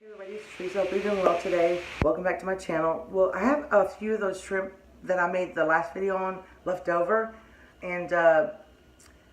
Everybody, it's Tressa. Hope you're doing well today. Welcome back to my channel. Well, I have a few of those shrimp that I made the last video on left over, and I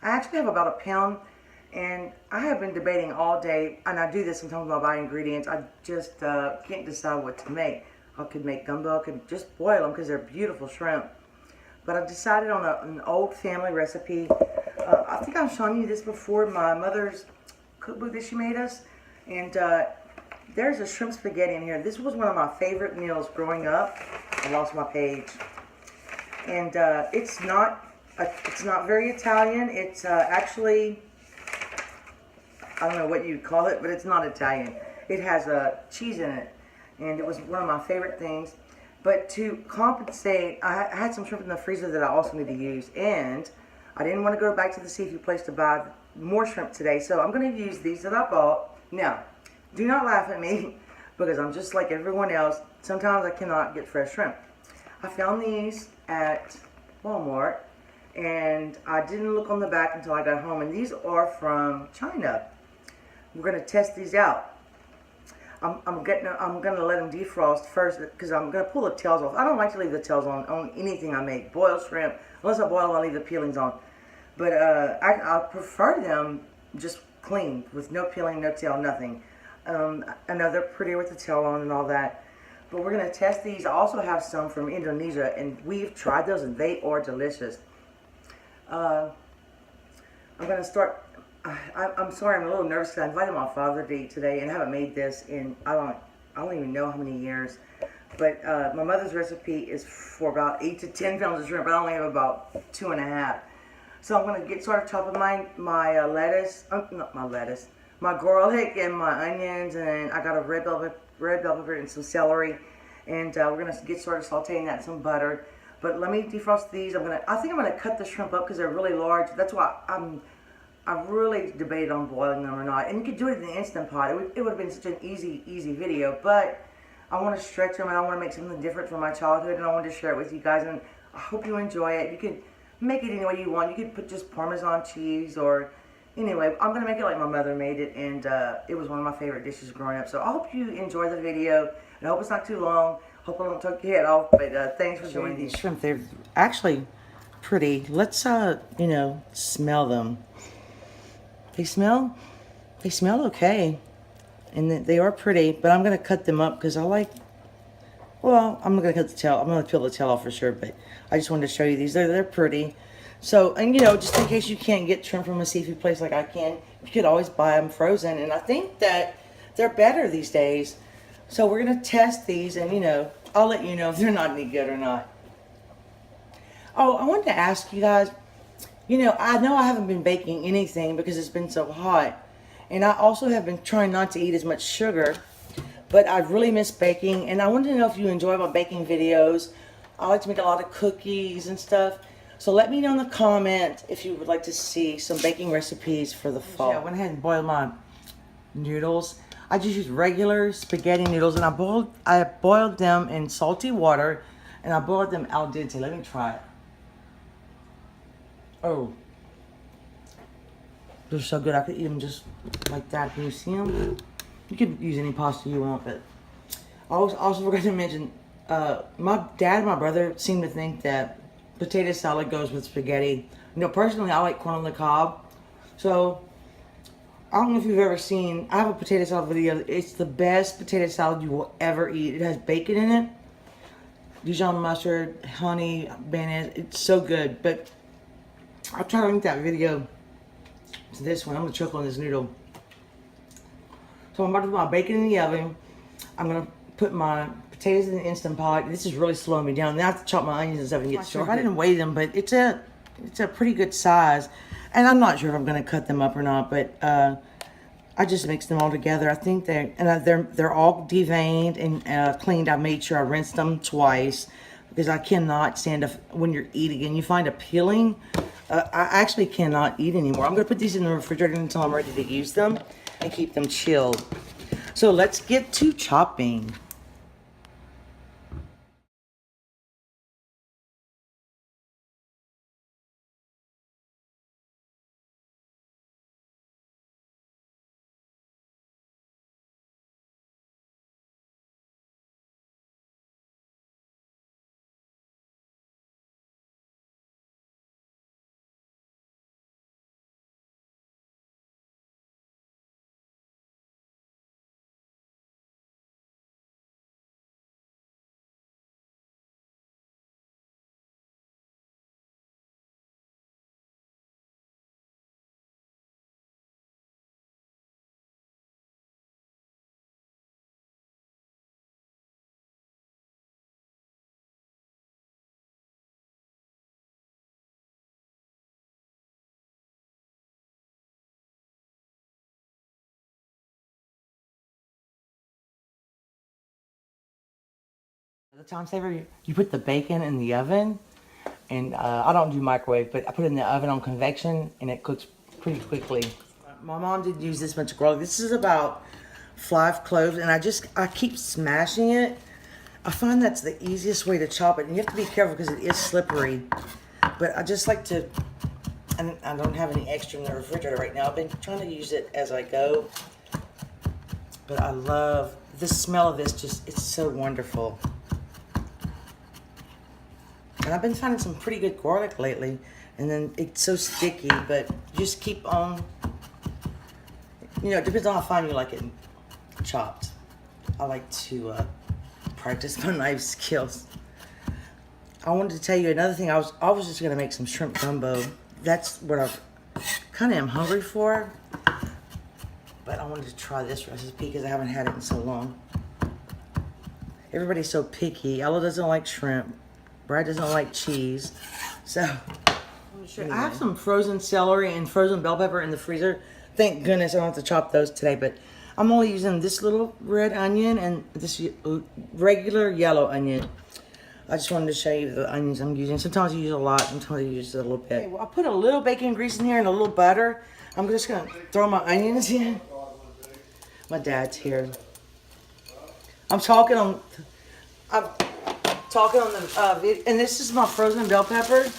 actually have about a pound, and I have been debating all day, and I do this sometimes when I buy ingredients. I just can't decide what to make. I could make gumbo, I could just boil them because they're beautiful shrimp. But I decided on an old family recipe. I think I've shown you this before, my mother's cookbook that she made us, and there's a shrimp spaghetti in here. This was one of my favorite meals growing up. I lost my page. And it's not very Italian. It's actually, I don't know what you'd call it, but it's not Italian. It has cheese in it. And it was one of my favorite things. But to compensate, I had some shrimp in the freezer that I also need to use. And I didn't want to go back to the seafood place to buy more shrimp today. So I'm going to use these that I bought. Now, do not laugh at me, because I'm just like everyone else. Sometimes I cannot get fresh shrimp. I found these at Walmart, and I didn't look on the back until I got home, and these are from China. We're going to test these out. I'm gonna let them defrost first, because I'm gonna pull the tails off. I don't like to leave the tails on anything I make. Boiled shrimp, unless I boil them, I leave the peelings on. But I prefer them just clean, with no peeling, no tail, nothing. I know they're prettier with the tail on and all that. But we're going to test these. I also have some from Indonesia, and we've tried those, and they are delicious. I'm going to start. I'm sorry, I'm a little nervous because I invited my father to eat today, and I haven't made this in, I don't even know how many years. But my mother's recipe is for about 8 to 10 pounds of shrimp. I only have about 2.5. So I'm going to get started chopping my lettuce, not my lettuce, my garlic and my onions, and I got a red bell pepper and some celery, and we're gonna get started sauteing that in some butter. But let me defrost these. I think I'm gonna cut the shrimp up because they're really large. That's why I really debated on boiling them or not. And you could do it in the Instant Pot. It would have been such an easy video. But I want to stretch them, and I want to make something different from my childhood, and I wanted to share it with you guys. And I hope you enjoy it. You could make it any way you want. You could put just Parmesan cheese or. Anyway, I'm going to make it like my mother made it, and it was one of my favorite dishes growing up. So I hope you enjoy the video, and I hope it's not too long. Hope I don't take your head off, but thanks for joining these shrimp. They're actually pretty. Let's, smell them. They smell okay, and they are pretty, but I'm going to cut them up because I'm going to cut the tail. I'm going to peel the tail off for sure, but I just wanted to show you these. They're pretty. So, and just in case you can't get shrimp from a seafood place like I can, you could always buy them frozen. And I think that they're better these days. So we're going to test these, and I'll let you know if they're not any good or not. Oh, I wanted to ask you guys, I know I haven't been baking anything because it's been so hot. And I also have been trying not to eat as much sugar. But I've really missed baking, and I wanted to know if you enjoy my baking videos. I like to make a lot of cookies and stuff. So let me know in the comment if you would like to see some baking recipes for the fall. Yeah, I went ahead and boiled my noodles. I just used regular spaghetti noodles, and I boiled them in salty water, and I boiled them al dente. Let me try it. Oh, they're so good. I could eat them just like that. Can you see them? You could use any pasta you want, but I also forgot to mention, my dad and my brother seem to think that potato salad goes with spaghetti. Personally, I like corn on the cob. So, I don't know if you've ever seen, I have a potato salad video. It's the best potato salad you will ever eat. It has bacon in it, Dijon mustard, honey, mayonnaise. It's so good. But I'll try to link that video to this one. I'm going to choke on this noodle. So I'm about to put my bacon in the oven. I'm going to put my potatoes in the Instant Pot. This is really slowing me down. Now I have to chop my onions and stuff and get started. I didn't weigh them, but it's a pretty good size. And I'm not sure if I'm going to cut them up or not, but I just mixed them all together. I think they're all deveined and cleaned. I made sure I rinsed them twice because I cannot stand when you're eating and you find a peeling. I actually cannot eat anymore. I'm going to put these in the refrigerator until I'm ready to use them and keep them chilled. So let's get to chopping. The time saver, you put the bacon in the oven, and I don't do microwave, but I put it in the oven on convection, and it cooks pretty quickly. My mom did use this much garlic. This is about 5 cloves, and I keep smashing it. I find that's the easiest way to chop it, and you have to be careful because it is slippery. But I just like to, and I don't have any extra in the refrigerator right now. I've been trying to use it as I go. But I love the smell of this, it's so wonderful. And I've been finding some pretty good garlic lately, and then it's so sticky, but just keep on, it depends on how fine you like it chopped. I like to practice my knife skills. I wanted to tell you another thing. I was just gonna make some shrimp gumbo. That's what I kind of am hungry for. But I wanted to try this recipe because I haven't had it in so long. Everybody's so picky. Ella doesn't like shrimp. Brad doesn't like cheese. So, anyway. I have some frozen celery and frozen bell pepper in the freezer. Thank goodness I don't have to chop those today. But I'm only using this little red onion and this regular yellow onion. I just wanted to show you the onions I'm using. Sometimes I use a lot, sometimes I use a little bit. Okay, well, I put a little bacon grease in here and a little butter. I'm just gonna throw my onions in. My dad's here. I'm talking on the video, and this is my frozen bell pepper.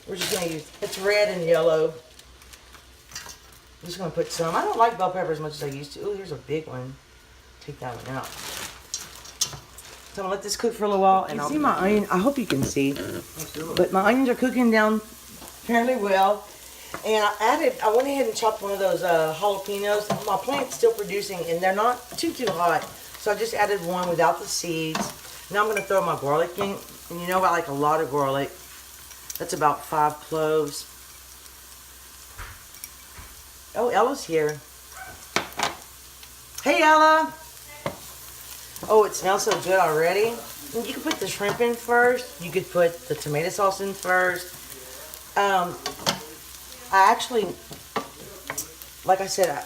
We're just gonna use, it's red and yellow. I'm just gonna put some. I don't like bell pepper as much as I used to. Oh, here's a big one. Take that one out. So I'm gonna let this cook for a little while, and I'll see my onion. I hope you can see, but my onions are cooking down fairly well. And I went ahead and chopped one of those jalapenos. My plant's still producing, and they're not too hot. So I just added one without the seeds. Now I'm going to throw my garlic in. And I like a lot of garlic. That's about 5 cloves. Oh, Ella's here. Hey, Ella. Oh, it smells so good already. And you could put the shrimp in first. You could put the tomato sauce in first. I actually, like I said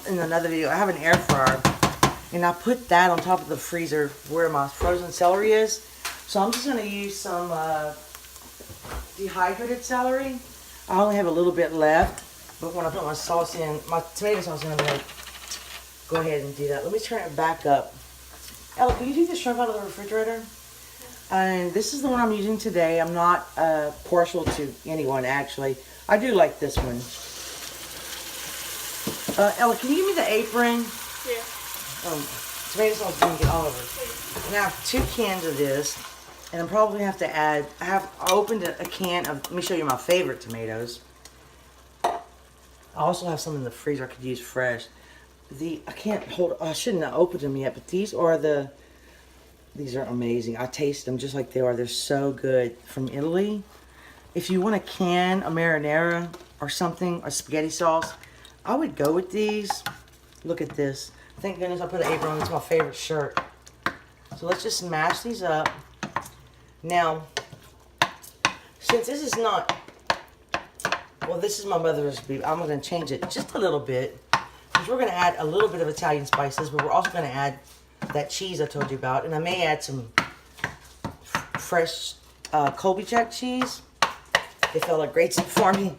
in another video, I have an air fryer, and I put that on top of the freezer where my frozen celery is. So I'm just going to use some dehydrated celery. I only have a little bit left, but when I put my sauce in, my tomato sauce in, I'm going to go ahead and do that. Let me turn it back up. Ella, can you take the shrimp out of the refrigerator? And this is the one I'm using today. I'm not partial to anyone, actually. I do like this one. Ella, can you give me the apron? Yeah. Tomato sauce didn't get all over. Now I have 2 cans of this, and I'm probably going to have to add. I opened a can of. Let me show you my favorite tomatoes. I also have some in the freezer I could use fresh. I shouldn't have opened them yet, but these are amazing. I taste them just like they are. They're so good. From Italy. If you want a can, a marinara or something, a spaghetti sauce, I would go with these. Look at this. Thank goodness I put an apron on. It's my favorite shirt. So let's just mash these up. Now, since this is not, well, this is my mother's beef. I'm going to change it just a little bit. Because we're going to add a little bit of Italian spices, but we're also going to add that cheese I told you about. And I may add some fresh Colby Jack cheese. It felt like great for me.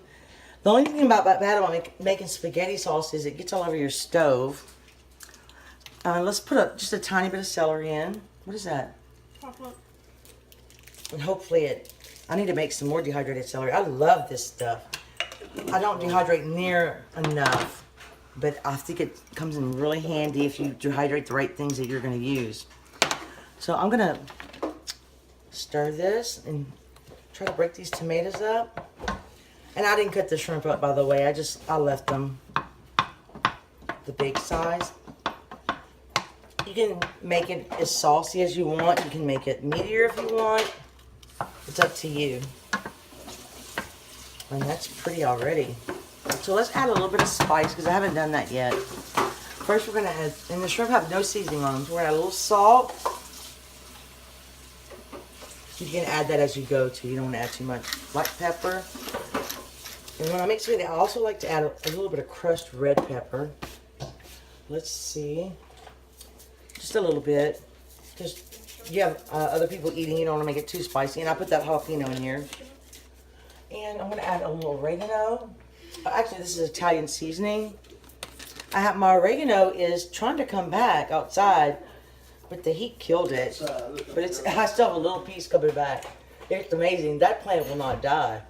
The only thing bad about making spaghetti sauce is it gets all over your stove. Let's put just a tiny bit of celery in. What is that? Chocolate. And hopefully I need to make some more dehydrated celery. I love this stuff. I don't dehydrate near enough, but I think it comes in really handy if you dehydrate the right things that you're going to use. So I'm going to stir this and try to break these tomatoes up. And I didn't cut the shrimp up, by the way. I left them the big size. You can make it as saucy as you want. You can make it meatier if you want. It's up to you. And that's pretty already. So let's add a little bit of spice because I haven't done that yet. First we're going to add, and the shrimp have no seasoning on them, so we're going to add a little salt. You can add that as you go too. You don't want to add too much. Black pepper. And when I make spaghetti, I also like to add a little bit of crushed red pepper. Let's see. Just a little bit. Just you have other people eating, you don't want to make it too spicy. And I put that jalapeno in here. And I'm going to add a little oregano. Actually, this is Italian seasoning. My oregano is trying to come back outside, but the heat killed it. But I still have a little piece coming back. It's amazing. That plant will not die.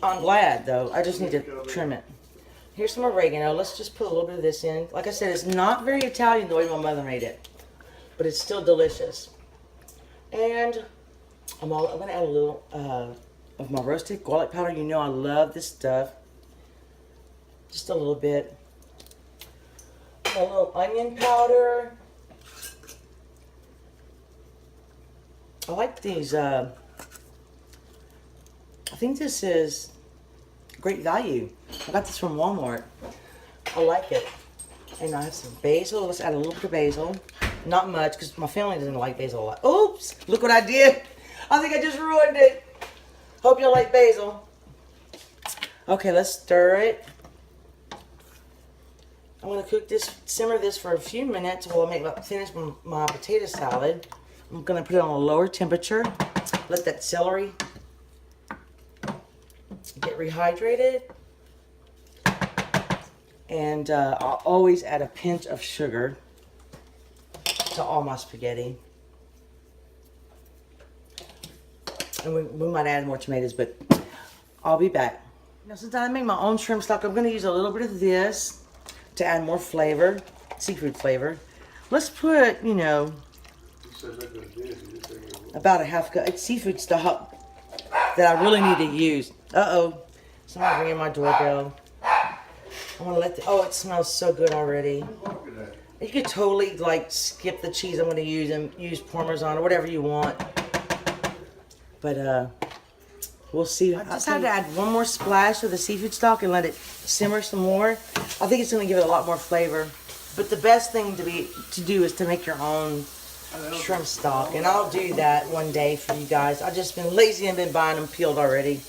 I'm glad, though. I just need to trim it. Here's some oregano. Let's just put a little bit of this in. Like I said, it's not very Italian the way my mother made it, but it's still delicious. And I'm going to add a little of my roasted garlic powder. You know I love this stuff. Just a little bit. A little onion powder. I like these. I think this is great value. I got this from Walmart. I like it. And I have some basil. Let's add a little bit of basil. Not much, because my family doesn't like basil a lot. Oops! Look what I did. I think I just ruined it. Hope you like basil. Okay, let's stir it. I'm going to simmer this for a few minutes while I finish my potato salad. I'm going to put it on a lower temperature. Let that celery get rehydrated. And I'll always add a pinch of sugar to all my spaghetti. And we might add more tomatoes, but I'll be back. Now, since I make my own shrimp stock, I'm going to use a little bit of this to add more flavor, seafood flavor. Let's put, you know, about a half cup. It's seafood stock that I really need to use. Uh-oh. Somebody's ringing my doorbell. I want to let oh, it smells so good already. You could totally, like, skip the cheese I'm going to use and use Parmesan or whatever you want. But, we'll see. I just had to add one more splash of the seafood stock and let it simmer some more. I think it's going to give it a lot more flavor. But the best thing to do is to make your own shrimp stock. And I'll do that one day for you guys. I've just been lazy and been buying them peeled already.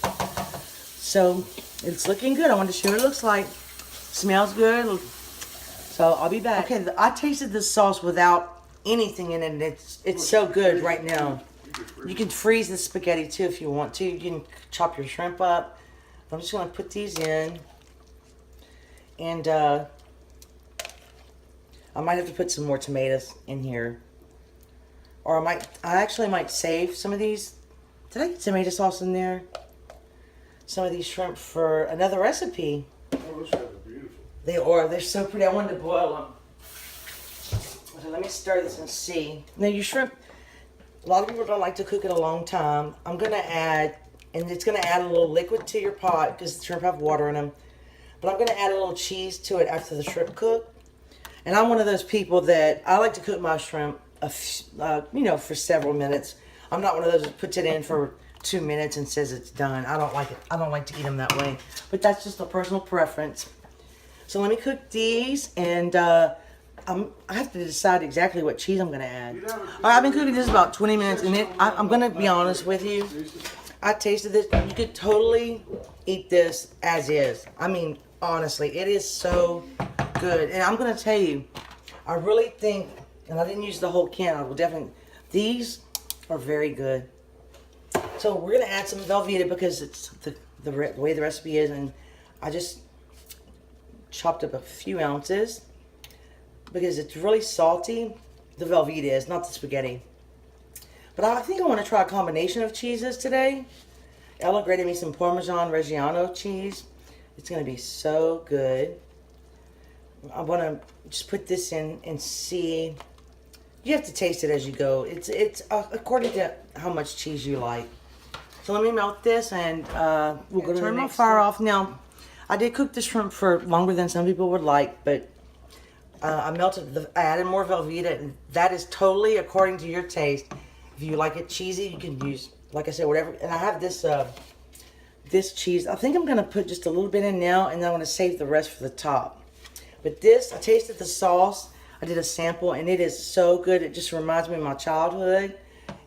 So, it's looking good. I wanted to show you what it looks like. Smells good. So, I'll be back. Okay, I tasted this sauce without anything in it. And it's so good right now. You can freeze the spaghetti too if you want to. You can chop your shrimp up. I'm just going to put these in. And I might have to put some more tomatoes in here. Or I actually might save some of these. Did I get tomato sauce in there? Some of these shrimp for another recipe. Oh, those shrimp are beautiful. They're so pretty. I wanted to boil them. So let me stir this and see. Now your shrimp, a lot of people don't like to cook it a long time. I'm going to add, and it's going to add a little liquid to your pot because the shrimp have water in them. But I'm going to add a little cheese to it after the shrimp cook. And I'm one of those people that I like to cook my shrimp, you know, for several minutes. I'm not one of those that puts it in for 2 minutes and says it's done. I don't like it. I don't like to eat them that way. But that's just a personal preference. So let me cook these, and I have to decide exactly what cheese I'm going to add. All right, I've been cooking this about 20 minutes, and I'm going to be honest with you. I tasted this. You could totally eat this as is. I mean, honestly, it is so good. And I'm going to tell you, I really think, and I didn't use the whole can. I will definitely, these are very good. So we're going to add some Velveeta because it's the way the recipe is, and I just chopped up a few ounces because it's really salty. The Velveeta is, not the spaghetti. But I think I want to try a combination of cheeses today. Ella grated me some Parmesan Reggiano cheese. It's going to be so good. I want to just put this in and see. You have to taste it as you go. It's according to how much cheese you like. So let me melt this, and we'll go to turn my fire off. Now, I did cook the shrimp for longer than some people would like, but I added more Velveeta, and that is totally according to your taste. If you like it cheesy, you can use, like I said, whatever. And I have this this cheese. I think I'm going to put just a little bit in now, and then I'm going to save the rest for the top. But this, I tasted the sauce. I did a sample, and it is so good. It just reminds me of my childhood.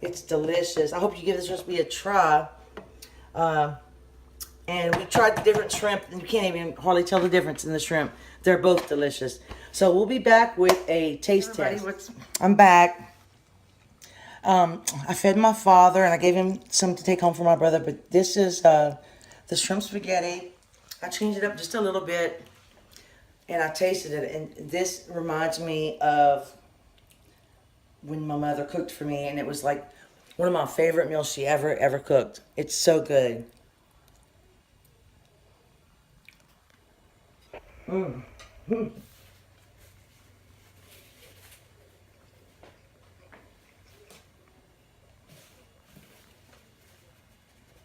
It's delicious. I hope you give this recipe a try. And we tried the different shrimp, and you can't even hardly tell the difference in the shrimp. They're both delicious. So we'll be back with a taste test. I'm back. I fed my father and I gave him some to take home for my brother. But this is the shrimp spaghetti. I changed it up just a little bit and I tasted it. And this reminds me of when my mother cooked for me. And it was like one of my favorite meals she ever cooked. It's so good. Mmm.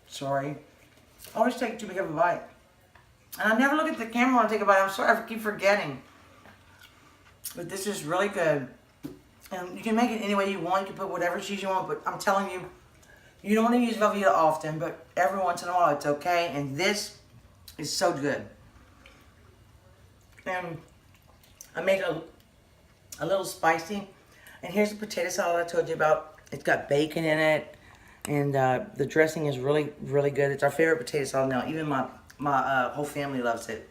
Sorry. I always take too big of a bite. And I never look at the camera when I take a bite. I'm sorry, I keep forgetting. But this is really good. And you can make it any way you want. You can put whatever cheese you want. But I'm telling you, you don't want to use Velveeta often. But every once in a while, it's okay. And this is so good. And I made it a little spicy. And here's the potato salad I told you about. It's got bacon in it. And the dressing is really good. It's our favorite potato salad now. Even my whole family loves it.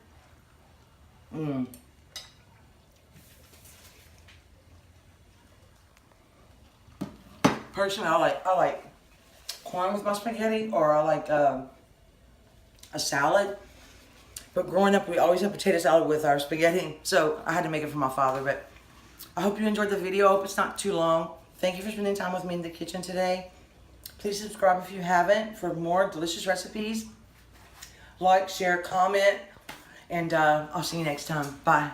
Mmm. Personally, I like corn with my spaghetti, or I like a salad. But growing up, we always had potato salad with our spaghetti, so I had to make it for my father. But I hope you enjoyed the video. I hope it's not too long. Thank you for spending time with me in the kitchen today. Please subscribe if you haven't for more delicious recipes. Like, share, comment, and I'll see you next time. Bye.